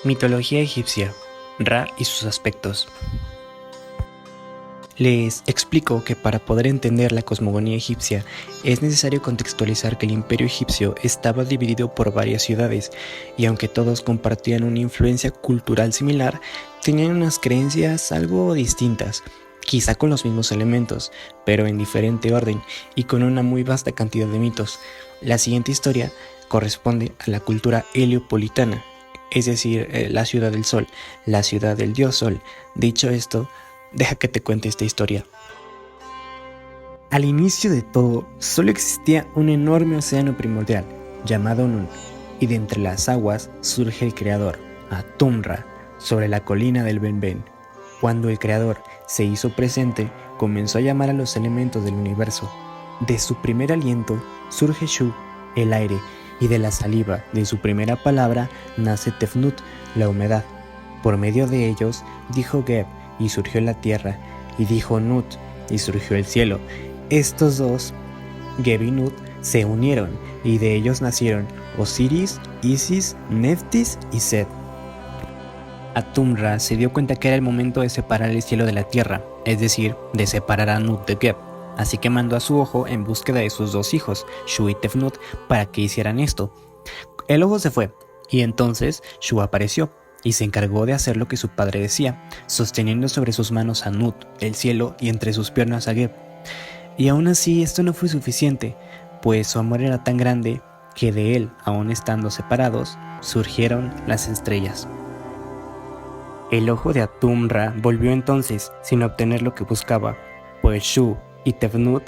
Mitología egipcia, Ra y sus aspectos. Les explico que para poder entender la cosmogonía egipcia es necesario contextualizar que el imperio egipcio estaba dividido por varias ciudades y aunque todos compartían una influencia cultural similar, tenían unas creencias algo distintas, quizá con los mismos elementos, pero en diferente orden y con una muy vasta cantidad de mitos. La siguiente historia corresponde a la cultura heliopolitana, es decir, la ciudad del sol, la ciudad del dios sol. Dicho esto, deja que te cuente esta historia. Al inicio de todo, solo existía un enorme océano primordial, llamado Nun, y de entre las aguas surge el creador, Atum-Ra, sobre la colina del Ben-Ben. Cuando el creador se hizo presente, comenzó a llamar a los elementos del universo. De su primer aliento surge Shu, el aire, y de la saliva de su primera palabra nace Tefnut, la humedad. Por medio de ellos dijo Geb, y surgió la tierra, y dijo Nut, y surgió el cielo. Estos dos, Geb y Nut, se unieron, y de ellos nacieron Osiris, Isis, Neftis y Set. Atum-Ra se dio cuenta que era el momento de separar el cielo de la tierra, es decir, de separar a Nut de Geb. Así que mandó a su ojo en búsqueda de sus dos hijos, Shu y Tefnut, para que hicieran esto. El ojo se fue, y entonces Shu apareció, y se encargó de hacer lo que su padre decía, sosteniendo sobre sus manos a Nut, el cielo, y entre sus piernas a Geb. Y aún así esto no fue suficiente, pues su amor era tan grande que de él, aún estando separados, surgieron las estrellas. El ojo de Atum-Ra volvió entonces sin obtener lo que buscaba, pues Shu y Tefnut,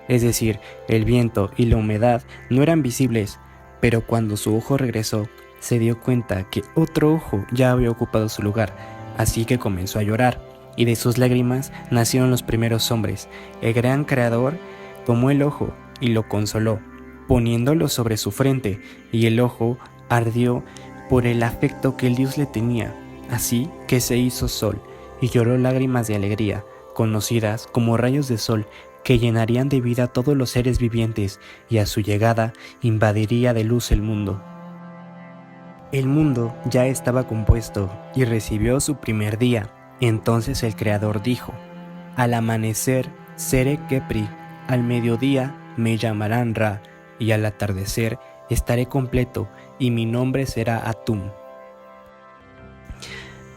es decir, el viento y la humedad, no eran visibles, pero cuando su ojo regresó, se dio cuenta que otro ojo ya había ocupado su lugar, así que comenzó a llorar, y de sus lágrimas nacieron los primeros hombres. El gran creador tomó el ojo y lo consoló, poniéndolo sobre su frente, y el ojo ardió por el afecto que el dios le tenía, así que se hizo sol, y lloró lágrimas de alegría, conocidas como rayos de sol, que llenarían de vida a todos los seres vivientes, y a su llegada invadiría de luz el mundo. El mundo ya estaba compuesto y recibió su primer día. Entonces el creador dijo: al amanecer seré Kepri, al mediodía me llamarán Ra, y al atardecer estaré completo, y mi nombre será Atum.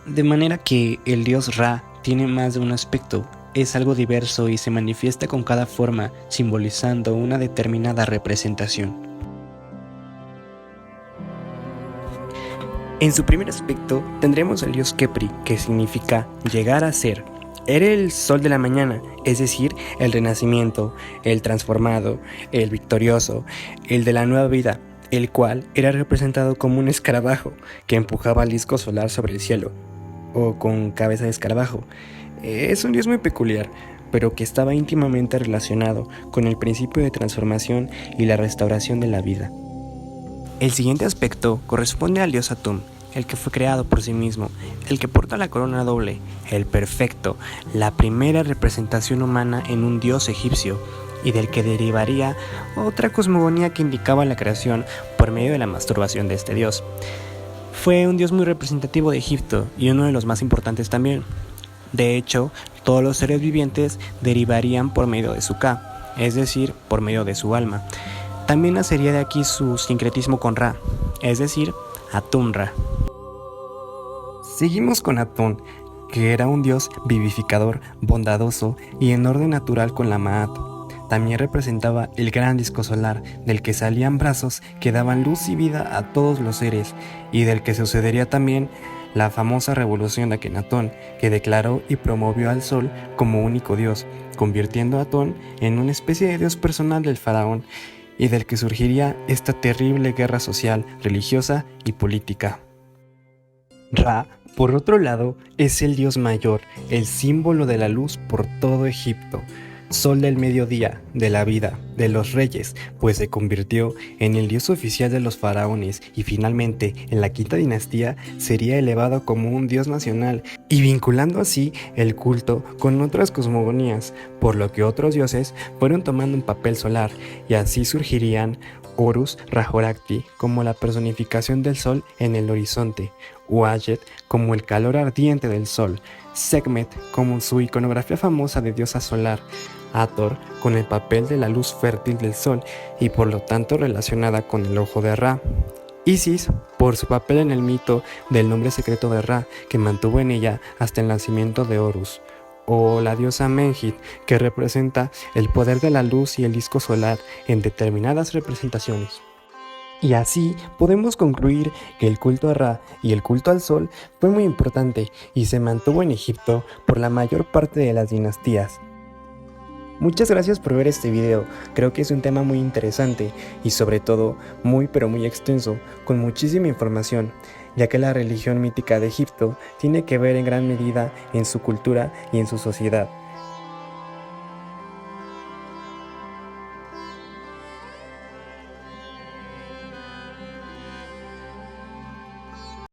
De manera que el dios Ra tiene más de un aspecto, es algo diverso y se manifiesta con cada forma, simbolizando una determinada representación. En su primer aspecto tendremos al dios Kepri, que significa llegar a ser. Era el sol de la mañana, es decir, el renacimiento, el transformado, el victorioso, el de la nueva vida, el cual era representado como un escarabajo que empujaba al disco solar sobre el cielo, o con cabeza de escarabajo. Es un dios muy peculiar, pero que estaba íntimamente relacionado con el principio de transformación y la restauración de la vida. El siguiente aspecto corresponde al dios Atum, el que fue creado por sí mismo, el que porta la corona doble, el perfecto, la primera representación humana en un dios egipcio, y del que derivaría otra cosmogonía que indicaba la creación por medio de la masturbación de este dios. Fue un dios muy representativo de Egipto y uno de los más importantes también. De hecho, todos los seres vivientes derivarían por medio de su Ka, es decir, por medio de su alma. También nacería de aquí su sincretismo con Ra, es decir, Atum-Ra. Seguimos con Atum, que era un dios vivificador, bondadoso y en orden natural con la Ma'at. También representaba el gran disco solar, del que salían brazos que daban luz y vida a todos los seres, y del que sucedería también la famosa revolución de Akenatón, que declaró y promovió al sol como único dios, convirtiendo a Atón en una especie de dios personal del faraón, y del que surgiría esta terrible guerra social, religiosa y política. Ra, por otro lado, es el dios mayor, el símbolo de la luz por todo Egipto, sol del mediodía, de la vida, de los reyes, pues se convirtió en el dios oficial de los faraones y finalmente en la quinta dinastía sería elevado como un dios nacional y vinculando así el culto con otras cosmogonías, por lo que otros dioses fueron tomando un papel solar y así surgirían Horus Rahorakti como la personificación del sol en el horizonte, Uayet como el calor ardiente del sol, Sekhmet como su iconografía famosa de diosa solar, Hathor con el papel de la luz fértil del sol y por lo tanto relacionada con el ojo de Ra, Isis por su papel en el mito del nombre secreto de Ra que mantuvo en ella hasta el nacimiento de Horus, o la diosa Menjit que representa el poder de la luz y el disco solar en determinadas representaciones. Y así podemos concluir que el culto a Ra y el culto al sol fue muy importante y se mantuvo en Egipto por la mayor parte de las dinastías. Muchas gracias por ver este video, creo que es un tema muy interesante y sobre todo muy pero muy extenso, con muchísima información, ya que la religión mítica de Egipto tiene que ver en gran medida en su cultura y en su sociedad.